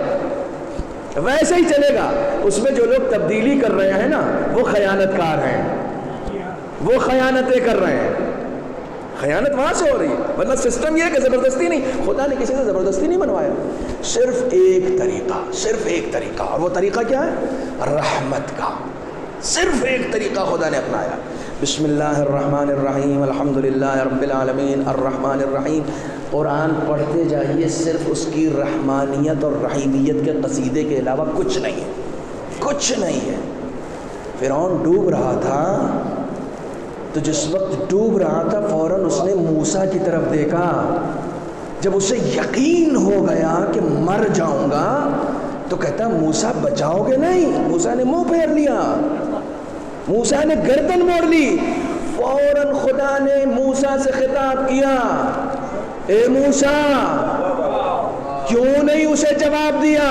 [SPEAKER 2] ویسے ہی چلے گا۔ اس میں جو لوگ تبدیلی کر رہے ہیں نا، وہ خیانت کار ہیں، وہ خیانتیں کر رہے ہیں۔ خیانت وہاں سے ہو رہی ہے، ورنہ سسٹم یہ ہے کہ زبردستی نہیں، خدا نے کسی سے زبردستی نہیں منوایا، صرف ایک طریقہ، صرف ایک طریقہ، اور وہ طریقہ کیا ہے؟ رحمت کا۔ صرف ایک طریقہ خدا نے اپنایا۔ بسم اللہ الرحمن الرحیم، الحمدللہ رب العالمین الرحمن الرحیم۔ قرآن پڑھتے جائیے، صرف اس کی رحمانیت اور رحیمیت کے قصیدے کے علاوہ کچھ نہیں ہے، کچھ نہیں ہے۔ فرعون ڈوب رہا تھا، تو جس وقت ڈوب رہا تھا فوراً اس نے موسیٰ کی طرف دیکھا۔ جب اسے یقین ہو گیا کہ مر جاؤں گا تو کہتا موسیٰ بچاؤ گے نہیں؟ موسیٰ نے منہ پھیر لیا، موسیٰ نے گردن موڑ لی۔ فوراً خدا نے موسیٰ سے خطاب کیا، اے موسیٰ، کیوں نہیں اسے جواب دیا؟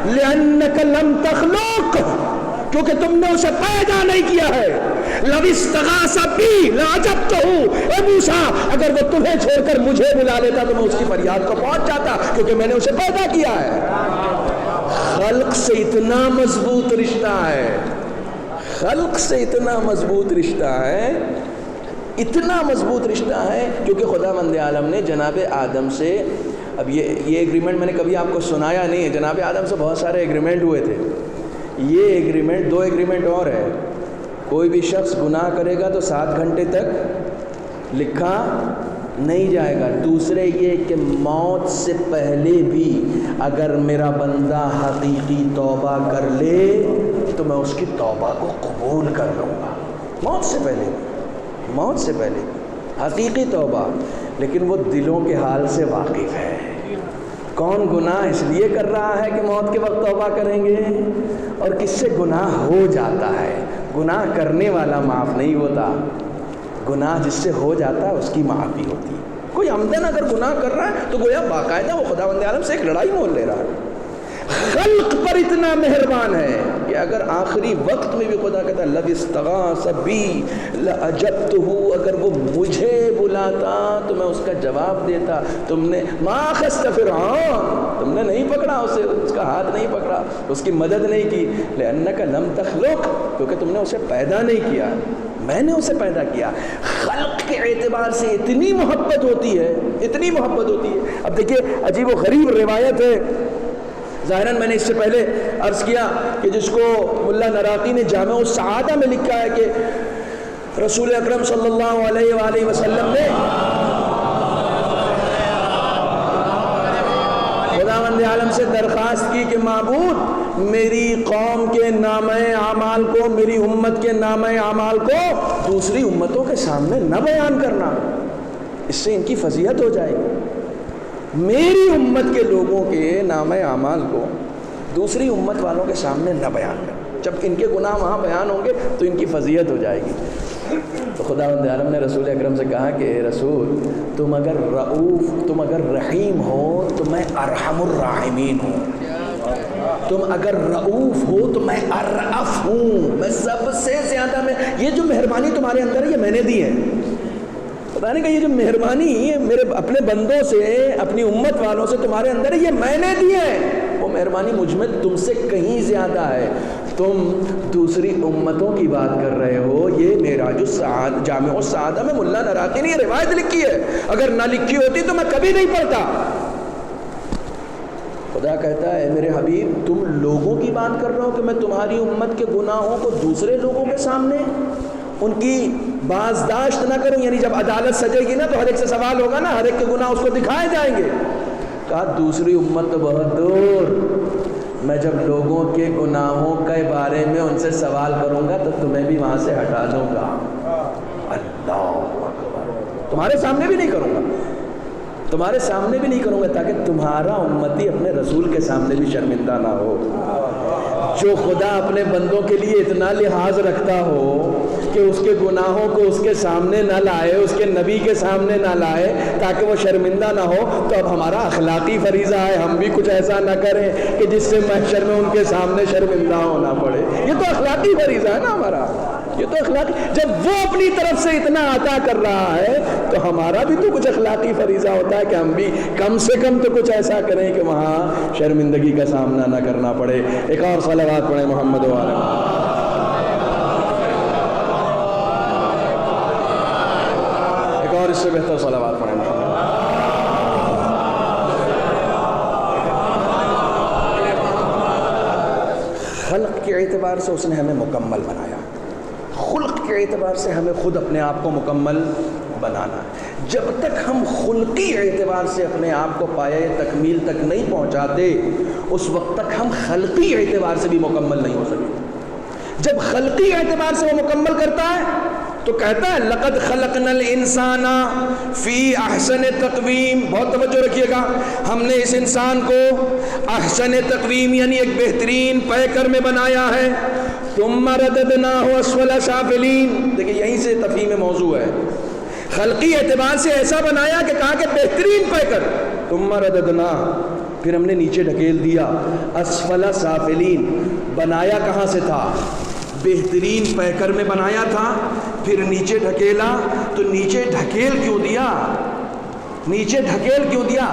[SPEAKER 2] لِأَنَّكَ لَمْ تَخْلُقْ، کیونکہ تم نے اسے پیدا نہیں کیا ہے۔ لَوِ اسْتَغَاثَ بِي لَأَجَبْتُهُ، اے موسیٰ اگر وہ تمہیں چھوڑ کر مجھے بلا لیتا تو میں اس کی فریاد کو پہنچ جاتا، کیونکہ میں نے اسے پیدا کیا ہے۔ خلق سے اتنا مضبوط رشتہ ہے، خلق سے اتنا مضبوط رشتہ ہے، اتنا مضبوط رشتہ ہے، کیونکہ خداوند عالم نے جناب آدم سے، اب یہ ایگریمنٹ میں نے کبھی آپ کو سنایا نہیں ہے، جناب آدم سے بہت سارے ایگریمنٹ ہوئے تھے۔ یہ ایگریمنٹ، دو ایگریمنٹ اور ہے، کوئی بھی شخص گناہ کرے گا تو 7 گھنٹے تک لکھا نہیں جائے گا۔ دوسرے یہ کہ موت سے پہلے بھی اگر میرا بندہ حقیقی توبہ کر لے تو میں اس کی توبہ کو قبول کر لوں گا، موت سے پہلے، موت سے پہلے حقیقی توبہ۔ لیکن وہ دلوں کے حال سے واقف ہے، کون گناہ اس لیے کر رہا ہے کہ موت کے وقت توبہ کریں گے، اور کس سے گناہ ہو جاتا ہے۔ گناہ کرنے والا معاف نہیں ہوتا، گناہ جس سے ہو جاتا ہے اس کی معافی ہوتی ہے۔ کوئی عمدن اگر گناہ کر رہا ہے تو گویا باقاعدہ وہ خداوند عالم سے ایک لڑائی مول لے رہا ہے۔ خلق پر اتنا مہربان ہے کہ اگر آخری وقت میں بھی خدا کہتا ہے لَوِ اسْتَغَاثَ بِي لَأَجَبْتُهُ، اگر وہ مجھے بلاتا تو میں اس کا جواب دیتا۔ تم نے مَا أَخَذْتَ فِرْعَوْنَ، تم نے نہیں پکڑا اسے، اس کا ہاتھ نہیں پکڑا، اس کی مدد نہیں کی۔ لِأَنَّكَ لَمْ تَخْلُقْ، کیونکہ تم نے اسے پیدا نہیں کیا، میں نے اسے پیدا کیا۔ خلق کے اعتبار سے اتنی محبت ہوتی ہے، اتنی محبت ہوتی ہے۔ اب دیکھیے عجیب و غریب روایت ہے، ظاہراً میں نے اس سے پہلے عرض کیا کہ جس کو ملا نراقی نے جامع السعادہ میں لکھا ہے کہ رسول اکرم صلی اللہ علیہ وآلہ وسلم نے خداوند عالم سے درخواست کی کہ معبود میری قوم کے نامہ اعمال کو، میری امت کے نامہ اعمال کو دوسری امتوں کے سامنے نہ بیان کرنا، اس سے ان کی فضیحت ہو جائے گی۔ میری امت کے لوگوں کے نامہ اعمال کو دوسری امت والوں کے سامنے نہ بیان کرنا، جب ان کے گناہ وہاں بیان ہوں گے تو ان کی فضیحت ہو جائے گی۔ تو خداوند عالم نے رسول اکرم سے کہا کہ اے رسول، تم اگر رؤوف، تم اگر رحیم ہو تو میں ارحم الراحمین ہوں، تم اگر رؤوف ہو تو میں ارأف ہوں، میں سب سے زیادہ، میں یہ جو مہربانی تمہارے اندر ہے یہ میں نے دی ہے۔ پتہ نہیں کہ یہ جو مہربانی میرے اپنے بندوں سے، اپنی امت والوں سے تمہارے اندر ہے، یہ میں نے دی ہے، وہ مہربانی مجھ میں تم سے کہیں زیادہ ہے۔ تم دوسری امتوں کی بات کر رہے ہو. یہ معراج السعادہ جامع السعادہ میں ملا نراقی نے یہ روایت لکھی ہے. اگر نہ لکھی ہوتی تو میں کبھی نہیں پڑھتا. خدا کہتا ہے میرے حبیب تم لوگوں کی بات کر رہے ہو کہ میں تمہاری امت کے گناہوں کو دوسرے لوگوں کے سامنے ان کی بازداشت نہ کروں. یعنی جب عدالت سجے گی نا تو ہر ایک سے سوال ہوگا نا, ہر ایک کے گناہ اس کو دکھائے جائیں گے. کہا دوسری امت تو بہت دور, میں جب لوگوں کے گناہوں کے بارے میں ان سے سوال کروں گا تو تمہیں بھی وہاں سے ہٹا دوں گا. اللہ اکبر. تمہارے سامنے بھی نہیں کروں گا, تمہارے سامنے بھی نہیں کروں گا تاکہ تمہارا امتی اپنے رسول کے سامنے بھی شرمندہ نہ ہو. جو خدا اپنے بندوں کے لیے اتنا لحاظ رکھتا ہو کہ اس کے گناہوں کو اس کے سامنے نہ لائے, اس کے نبی کے سامنے نہ لائے تاکہ وہ شرمندہ نہ ہو, تو اب ہمارا اخلاقی فریضہ ہے ہم بھی کچھ ایسا نہ کریں کہ جس سے محشر میں ان کے سامنے شرمندہ ہونا پڑے. یہ تو اخلاقی فریضہ ہے نا ہمارا, یہ تو اخلاقی. جب وہ اپنی طرف سے اتنا عطا کر رہا ہے تو ہمارا بھی تو کچھ اخلاقی فریضہ ہوتا ہے کہ ہم بھی کم سے کم تو کچھ ایسا کریں کہ وہاں شرمندگی کا سامنا نہ کرنا پڑے. ایک اور صلوات پڑھیں محمد و آلہ. ایک اور اس سے بہتر صلوات پڑھیں محمد. خلق کے اعتبار سے اس نے ہمیں مکمل بنایا, خلق کے اعتبار سے ہمیں خود اپنے آپ کو مکمل بنانا. جب تک ہم خلقی اعتبار سے اپنے آپ کو پایۂ تکمیل تک نہیں پہنچاتے اس وقت تک ہم خلقی اعتبار سے بھی مکمل نہیں ہو سکتے. جب خلقی اعتبار سے وہ مکمل کرتا ہے تو کہتا ہے لقد خلقنا الانسان فی احسن تقویم. بہت توجہ رکھیے گا, ہم نے اس انسان کو احسن تقویم یعنی ایک بہترین پیکر میں بنایا ہے. ثم رددناہ اسفل سافلین. دیکھیں یہیں سے تفہیم موضوع ہے. خلقی اعتبار سے ایسا بنایا کہ کہا کہ بہترین پیکر. ثم رددناہ, پھر ہم نے نیچے ڈھکیل دیا. اسفل سافلین, بنایا کہاں سے تھا؟ بہترین پیکر میں بنایا تھا, پھر نیچے ڈھکیلا. تو نیچے ڈھکیل کیوں دیا؟ نیچے ڈھکیل کیوں دیا؟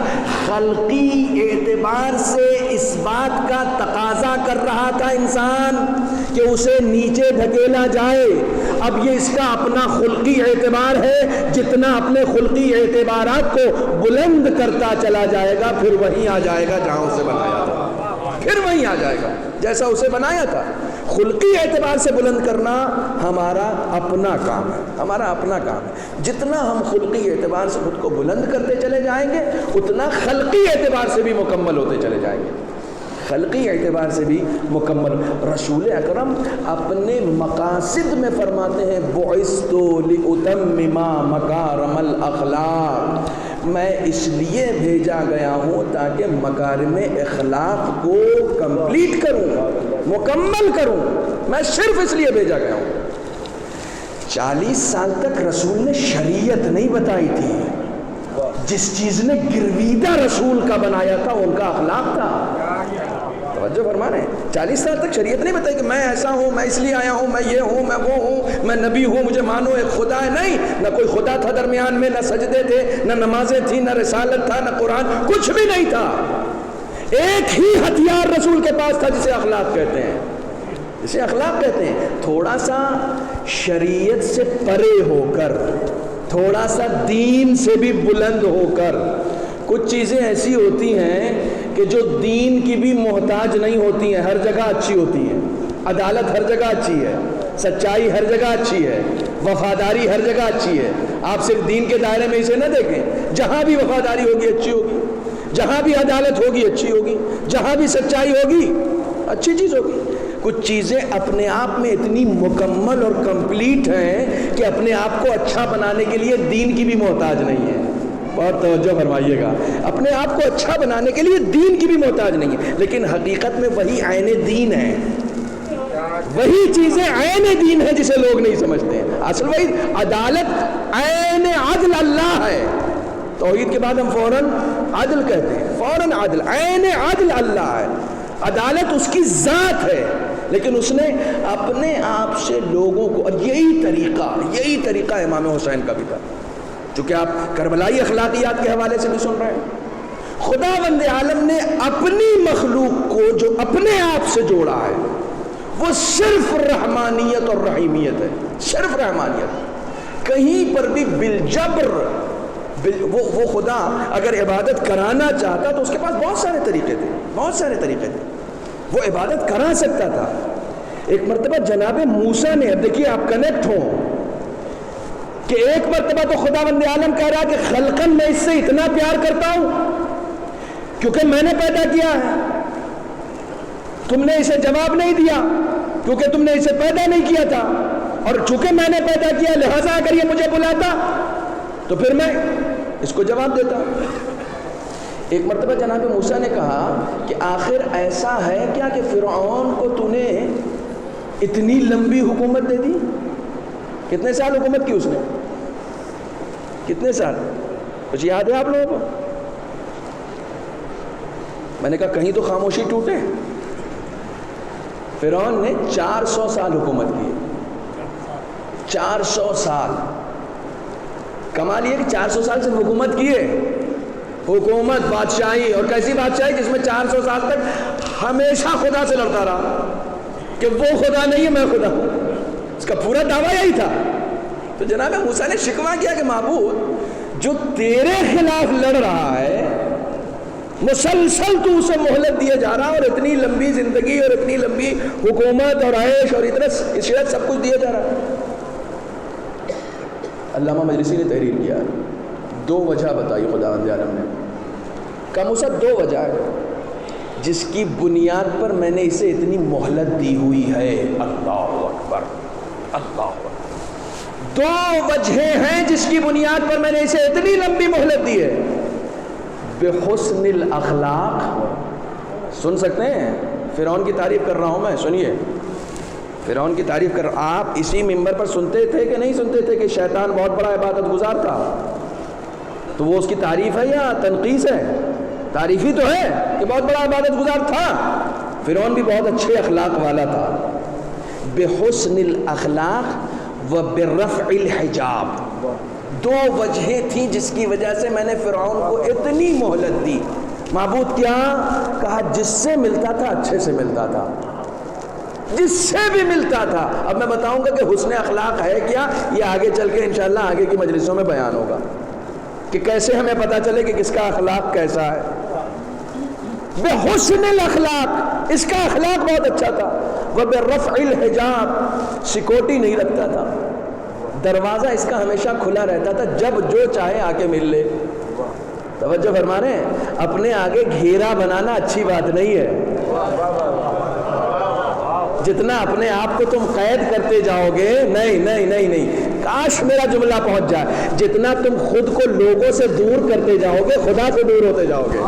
[SPEAKER 2] خلقی اعتبار سے اس بات کا تقاضا کر رہا تھا انسان کہ اسے نیچے ڈھکیلا جائے. اب یہ اس کا اپنا خلقی اعتبار ہے, جتنا اپنے خلقی اعتبارات کو بلند کرتا چلا جائے گا پھر وہیں آ جائے گا جہاں اسے بنایا تھا, پھر وہیں آ جائے گا جیسا اسے بنایا تھا. خلقی اعتبار سے بلند کرنا ہمارا اپنا کام ہے, ہمارا اپنا کام ہے. جتنا ہم خلقی اعتبار سے خود کو بلند کرتے چلے جائیں گے اتنا خلقی اعتبار سے بھی مکمل ہوتے چلے جائیں گے. خلقی اعتبار سے بھی مکمل. رسول اکرم اپنے مقاصد میں فرماتے ہیں بعثت لأتمم مکارم الاخلاق, میں اس لیے بھیجا گیا ہوں تاکہ مکارم اخلاق کو کمپلیٹ کروں, مکمل کروں. میں صرف اس لیے بھیجا گیا ہوں. 40 سال تک رسول نے شریعت نہیں بتائی تھی. جس چیز نے گرویدہ رسول کا بنایا تھا ان کا اخلاق تھا. توجہ فرما رہے ہیں, 40 سال تک شریعت نہیں بتائی کہ میں ایسا ہوں, میں اس لیے آیا ہوں, میں یہ ہوں, میں وہ ہوں, میں نبی ہوں, مجھے مانو ایک خدا ہے. نہیں, نہ کوئی خدا تھا درمیان میں, نہ سجدے تھے, نہ نمازیں تھیں, نہ رسالت تھا, نہ قرآن, کچھ بھی نہیں تھا. ایک ہی ہتھیار رسول کے پاس تھا جسے اخلاق کہتے ہیں, جسے اخلاق کہتے ہیں. تھوڑا سا شریعت سے پرے ہو کر, تھوڑا سا دین سے بھی بلند ہو کر. کچھ چیزیں ایسی ہوتی ہیں کہ جو دین کی بھی محتاج نہیں ہوتی ہیں, ہر جگہ اچھی ہوتی ہیں. عدالت ہر جگہ اچھی ہے, سچائی ہر جگہ اچھی ہے, وفاداری ہر جگہ اچھی ہے. آپ صرف دین کے دائرے میں اسے نہ دیکھیں, جہاں بھی وفاداری ہوگی اچھی ہوگی, جہاں بھی عدالت ہوگی اچھی ہوگی, جہاں بھی سچائی ہوگی اچھی چیز ہوگی. کچھ چیزیں اپنے آپ میں اتنی مکمل اور کمپلیٹ ہیں کہ اپنے آپ کو اچھا بنانے کے لیے دین کی بھی محتاج نہیں ہے. بہت توجہ فرمائیے گا, اپنے آپ کو اچھا بنانے کے لیے دین کی بھی محتاج نہیں ہے. لیکن حقیقت میں وہی عین دین ہے, وہی چیزیں عین دین ہے جسے لوگ نہیں سمجھتے ہیں. اصل وہی عدالت عین عدل اللہ ہے. توحید کے بعد ہم فوراً عدل کہتے ہیں, فوراً عدل, عین عدل اللہ ہے. عدالت اس کی ذات ہے, لیکن اس نے اپنے آپ سے لوگوں کو, اور یہی طریقہ امام حسین کا بھی تھا, چونکہ آپ کربلائی اخلاقیات کے حوالے سے بھی سن رہے ہیں. خدا بند عالم نے اپنی مخلوق کو جو اپنے آپ سے جوڑا ہے وہ صرف رحمانیت اور رحیمیت ہے، صرف رحمانیت. کہیں پر بھی بالجبر وہ خدا اگر عبادت کرانا چاہتا تو اس کے پاس بہت سارے طریقے تھے، بہت سارے طریقے تھے، وہ عبادت کرا سکتا تھا. ایک مرتبہ جناب موسیٰ نے، اب دیکھیے آپ کنیکٹ ہوں کہ ایک مرتبہ تو خداوند عالم کہہ رہا کہ خلقاً میں اس سے اتنا پیار کرتا ہوں کیونکہ میں نے پیدا کیا ہے، تم نے اسے جواب نہیں دیا کیونکہ تم نے اسے پیدا نہیں کیا تھا، اور چونکہ میں نے پیدا کیا لہٰذا اگر یہ مجھے بلاتا تو پھر میں اس کو جواب دیتا. ایک مرتبہ جناب موسیٰ نے کہا کہ آخر ایسا ہے کیا کہ فرعون کو تو نے اتنی لمبی حکومت دے دی؟ کتنے سال حکومت کی اس نے؟ کتنے سال؟ کچھ یاد ہے آپ لوگوں کو؟ میں نے کہا کہیں تو خاموشی ٹوٹے. فرعون نے 400 سال حکومت کی. 400 سال. کمال یہ کہ 400 سال سے حکومت کیے، حکومت بادشاہی، اور کیسی بادشاہی جس میں 400 سال تک ہمیشہ خدا سے لڑتا رہا کہ وہ خدا نہیں ہے میں خدا ہوں. اس کا پورا دعویٰ یہی تھا. تو جناب موسیٰ نے شکوہ کیا کہ معبود جو تیرے خلاف لڑ رہا ہے مسلسل تو اسے مہلت دیے جا رہا اور اتنی لمبی زندگی اور اتنی لمبی حکومت اور عیش اور اتنا عشرت سب کچھ دیے جا رہا. علامہ مجلسی نے تحریر کیا، 2 وجہ بتائی خداوند عالم نے. کہا موسیٰ 2 وجہ ہے جس کی بنیاد پر میں نے اسے اتنی مہلت دی ہوئی ہے. اللہ اکبر، اللہ اکبر. 2 وجہ ہیں جس کی بنیاد پر میں نے اسے اتنی لمبی مہلت دی ہے. بحسن الاخلاق. سن سکتے ہیں؟ فرعون کی تعریف کر رہا ہوں میں، سنیے. فرعون کی تعریف کر، آپ اسی منبر پر سنتے تھے کہ نہیں سنتے تھے کہ شیطان بہت بڑا عبادت گزار تھا؟ تو وہ اس کی تعریف ہے یا تنقیص ہے؟ تعریف ہی تو ہے کہ بہت بڑا عبادت گزار تھا. فرعون بھی بہت اچھے اخلاق والا تھا. بحسن الاخلاق و برفع الحجاب. 2 وجہیں تھیں جس کی وجہ سے میں نے فرعون کو اتنی مہلت دی. معبود کیا؟ کہا جس سے ملتا تھا اچھے سے ملتا تھا، جس سے بھی ملتا تھا. اب میں بتاؤں گا کہ حسن اخلاق ہے کیا، یہ آگے چل کے انشاءاللہ آگے کی مجلسوں میں بیان ہوگا کہ کیسے ہمیں پتہ چلے کہ کس کا اخلاق کیسا ہے. بحسن الاخلاق، اس کا اخلاق بہت اچھا تھا. وبرفع الحجاب، سکوٹی نہیں رکھتا تھا، دروازہ اس کا ہمیشہ کھلا رہتا تھا، جب جو چاہے آ کے مل لے. توجہ فرما رہے ہیں؟ اپنے آگے گھیرا بنانا اچھی بات نہیں ہے. جتنا اپنے آپ کو تم قید کرتے جاؤ گے، نہیں، کاش میرا جملہ پہنچ جائے، جتنا تم خود کو لوگوں سے دور کرتے جاؤ گے خدا سے دور ہوتے جاؤ گے.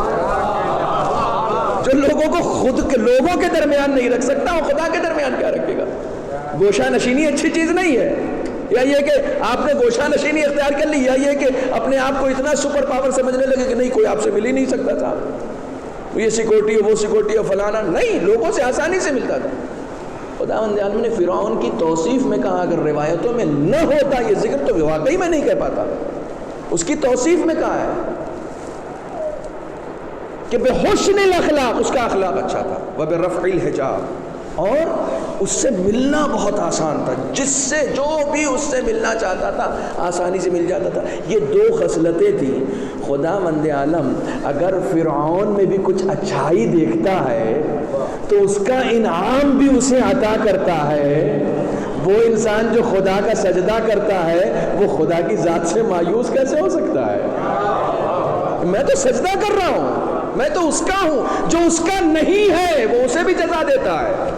[SPEAKER 2] جو لوگوں کو خود کے لوگوں کے درمیان نہیں رکھ سکتا وہ خدا کے درمیان کیا رکھے گا؟ گوشہ نشینی اچھی چیز نہیں ہے. یا یہ کہ آپ نے گوشہ نشینی اختیار کر لی، یا یہ کہ اپنے آپ کو اتنا سپر پاور سمجھنے لگے کہ نہیں کوئی آپ سے مل ہی نہیں سکتا تھا، یہ سیکورٹی ہے وہ سیکورٹی ہے فلانا. نہیں، لوگوں سے آسانی سے ملتا تھا. خداوند عالم نے فرعون کی توصیف میں کہا اگر روایتوں میں نہ ہوتا یہ ذکر تو واقعی میں نہیں کہہ پاتا. اس کی توصیف میں کہا ہے کہ بحسن الاخلاق، اس کا اخلاق اچھا تھا. وبرفع الحجاب، اور اس سے ملنا بہت آسان تھا، جس سے جو بھی اس سے ملنا چاہتا تھا آسانی سے مل جاتا تھا. یہ 2 خصلتیں تھیں. خداوند عالم اگر فرعون میں بھی کچھ اچھائی دیکھتا ہے تو اس کا انعام بھی اسے عطا کرتا ہے. وہ انسان جو خدا کا سجدہ کرتا ہے وہ خدا کی ذات سے مایوس کیسے ہو سکتا ہے؟ میں تو سجدہ کر رہا ہوں، میں تو اس کا ہوں، جو اس کا نہیں ہے وہ اسے بھی جزا دیتا ہے،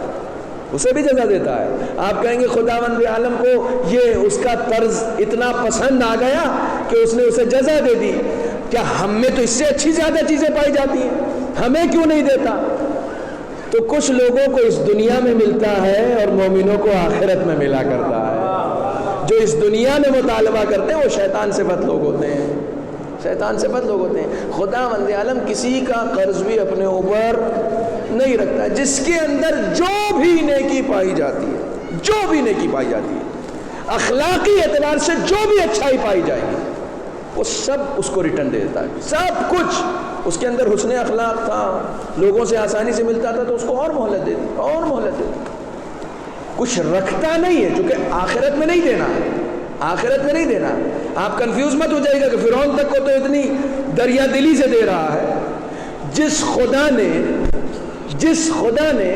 [SPEAKER 2] اسے بھی جزا دیتا ہے. آپ کہیں گے خداوند عالم کو یہ اس کا طرز اتنا پسند آ گیا کہ اس نے اسے جزا دے دی. کیا ہم میں تو اس سے اچھی زیادہ چیزیں پائی جاتی ہیں، ہمیں کیوں نہیں دیتا؟ تو کچھ لوگوں کو اس دنیا میں ملتا ہے اور مومنوں کو آخرت میں ملا کرتا ہے. جو اس دنیا میں مطالبہ کرتے ہیں وہ شیطان صفت لوگ ہوتے ہیں، شیطان صفت لوگ ہوتے ہیں. خداوند عالم کسی کا قرض بھی اپنے اوپر نہیں رکھتا. جس کے اندر جو بھی نیکی پائی جاتی ہے، جو بھی نیکی پائی جاتی ہے، اخلاقی اعتبار سے جو بھی اچھائی پائی جائے گی وہ سب اس کو ریٹرن دے دیتا ہے. سب کچھ اس کے اندر حسن اخلاق تھا، لوگوں سے آسانی سے ملتا تھا تو اس کو اور مہلت دے دی، اور مہلت دے دی. کچھ رکھتا نہیں ہے، چونکہ آخرت میں نہیں دینا، آخرت میں نہیں دینا. آپ کنفیوز مت ہو جائے گا کہ فرعون تک کو تو اتنی دریا دلی سے دے رہا ہے. جس خدا نے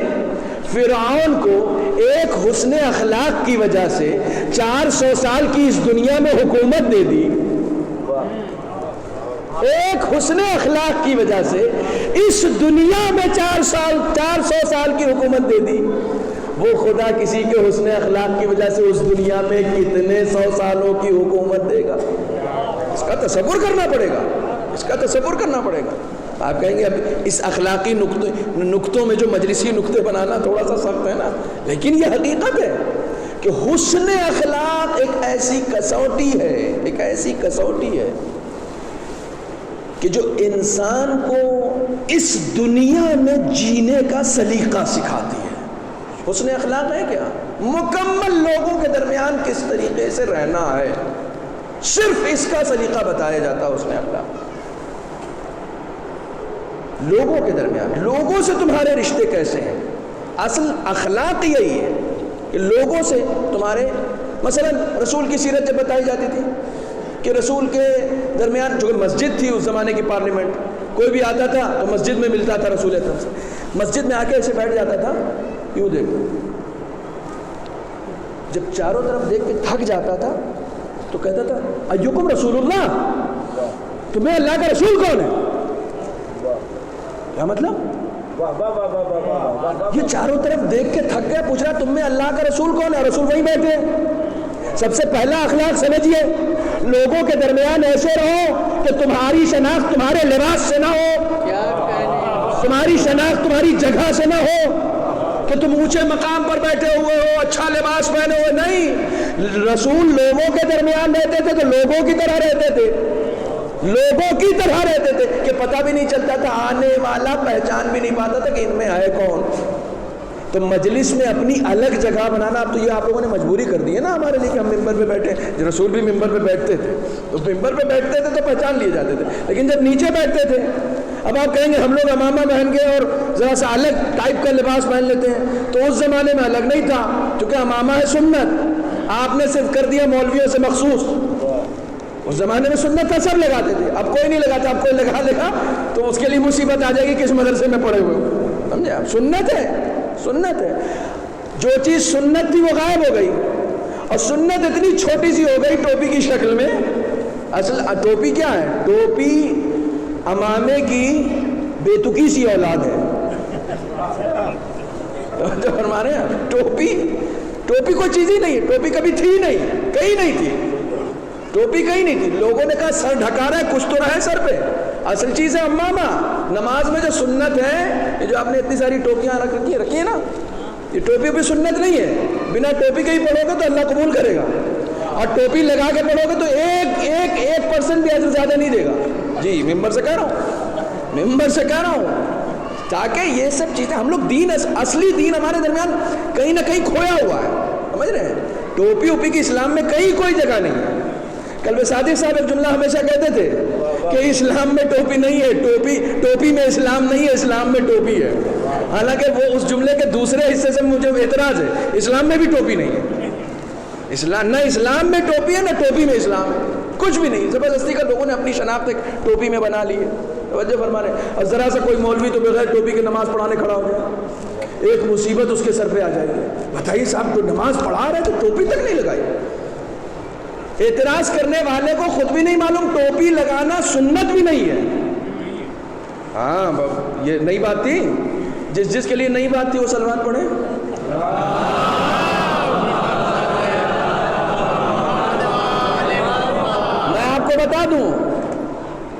[SPEAKER 2] فرعون کو ایک حسن اخلاق کی وجہ سے 400 سال کی اس دنیا میں حکومت دے دی، ایک حسن اخلاق کی وجہ سے اس دنیا میں 400 سال کی حکومت دے دی، وہ خدا کسی کے حسن اخلاق کی وجہ سے اس دنیا میں کتنے 100 سالوں کی حکومت دے گا؟ اس کا تصور کرنا پڑے گا، اس کا تصور کرنا پڑے گا. آپ کہیں گے اب اس اخلاقی نقطوں میں جو مجلسی نقطے بنانا تھوڑا سا سخت ہے نا، لیکن یہ حقیقت ہے کہ حسن اخلاق ایک ایسی کسوٹی ہے کہ جو انسان کو اس دنیا میں جینے کا سلیقہ سکھاتی ہے. حسن اخلاق ہے کیا؟ مکمل لوگوں کے درمیان کس طریقے سے رہنا ہے، صرف اس کا سلیقہ بتایا جاتا ہے. حسن اخلاق لوگوں کے درمیان، لوگوں سے تمہارے رشتے کیسے ہیں. اصل اخلاق یہی ہے کہ لوگوں سے تمہارے، مثلا رسول کی سیرت جب بتائی جاتی تھی کہ رسول کے درمیان جو مسجد تھی اس زمانے کی پارلیمنٹ، کوئی بھی آتا تھا تو مسجد میں ملتا تھا رسول اکرم سے، مسجد میں آ کے ایسے بیٹھ جاتا تھا، یوں دیکھو، جب چاروں طرف دیکھ کے تھک جاتا تھا تو کہتا تھا ایکم رسول اللہ، تمہیں اللہ کا رسول کون ہے؟ کیا مطلب؟ یہ چاروں طرف دیکھ کے تھک گیا، پوچھ رہا تم میں اللہ کا رسول کون ہے؟ رسول وہیں بیٹھے. سب سے پہلا اخلاق سمجھیے، لوگوں کے درمیان ایسے رہو کہ تمہاری شناخت تمہارے لباس سے نہ ہو، تمہاری شناخت تمہاری جگہ سے نہ ہو کہ تم اونچے مقام پر بیٹھے ہوئے ہو، اچھا لباس پہنے ہوئے. نہیں، رسول لوگوں کے درمیان رہتے تھے تو لوگوں کی طرح رہتے تھے، لوگوں کی طرح رہتے تھے کہ پتہ بھی نہیں چلتا تھا، آنے والا پہچان بھی نہیں پاتا تھا کہ ان میں ہے کون. تو مجلس میں اپنی الگ جگہ بنانا، اب تو یہ آپ لوگوں نے مجبوری کر دی ہے نا ہمارے لیے کہ ہم ممبر پہ بیٹھے. رسول بھی ممبر پہ بیٹھتے تھے تو ممبر پہ بیٹھتے تھے تو پہچان لیے جاتے تھے، لیکن جب نیچے بیٹھتے تھے، اب آپ کہیں گے ہم لوگ امامہ پہن کے اور ذرا سا الگ ٹائپ کا لباس پہن لیتے ہیں، تو اس زمانے میں الگ نہیں تھا، کیونکہ امامہ ہے سنت، آپ نے صرف کر دیا مولویوں سے مخصوص. اس زمانے میں سنت تھا، سب لگاتے تھے، اب کوئی نہیں لگاتا. اب کوئی لگا تو اس کے لیے مصیبت آ جائے گی کس مدرسے میں پڑے ہوئے، سمجھے آپ؟ سنت ہے، سنت ہے. جو چیز سنت تھی وہ غائب ہو گئی، اور سنت اتنی چھوٹی سی ہو گئی ٹوپی کی شکل میں. اصل ٹوپی کیا ہے؟ ٹوپی امامے کی بیتکی سی اولاد ہے. جو فرما رہے ہیں ٹوپی کوئی چیز ہی نہیں ہے، ٹوپی کبھی تھی نہیں، کہیں نہیں تھی، ٹوپی کہیں نہیں تھی. لوگوں نے کہا سر ڈھکا رہا ہے، کچھ تو رہے سر پہ. اصل چیز ہے امامہ. نماز میں جو سنت ہے، یہ جو آپ نے اتنی ساری ٹوپیاں رکھی ہے نا، یہ ٹوپی بھی سنت نہیں ہے. بنا ٹوپی کے ہی پڑھو گے تو اللہ قبول کرے گا، اور ٹوپی لگا کے پڑھو گے تو ایک پرسنٹ بھی اجر زیادہ نہیں دے گا. جی ممبر سے کہہ رہا ہوں تاکہ یہ سب چیزیں ہم لوگ اصلی دین ہمارے درمیان کہیں نہ کہیں کھویا ہوا ہے، سمجھ رہے ہیں؟ ٹوپی اوپی کی اسلام میں کہیں کوئی جگہ نہیں ہے. کلب صادق صاحب ایک جملہ ہمیشہ کہتے تھے کہ اسلام میں ٹوپی نہیں ہے، ٹوپی میں اسلام نہیں ہے، اسلام میں ٹوپی ہے. حالانکہ وہ اس جملے کے دوسرے حصے سے مجھے اعتراض ہے، اسلام میں بھی ٹوپی نہیں ہے. نہ اسلام میں ٹوپی ہے، نہ ٹوپی میں اسلام ہے، کچھ بھی نہیں. زبردستی کا لوگوں نے اپنی شناخت ایک ٹوپی میں بنا لی ہے. توجہ فرما رہے ہیں. اور ذرا سا کوئی مولوی تو بغیر ٹوپی کے نماز پڑھانے کھڑا ہو گیا، ایک مصیبت اس کے سر پہ آ جائے گی. بتائیے صاحب تو نماز پڑھا رہے تو ٹوپی تک نہیں لگائی. اعتراض کرنے والے کو خود بھی نہیں معلوم ٹوپی لگانا سنت بھی نہیں ہے. ہاں یہ نئی بات تھی، جس کے لیے نئی بات تھی وہ سلوات پڑھے. میں آپ کو بتا دوں،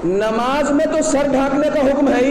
[SPEAKER 2] نماز میں تو سر ڈھانکنے کا حکم ہے ہی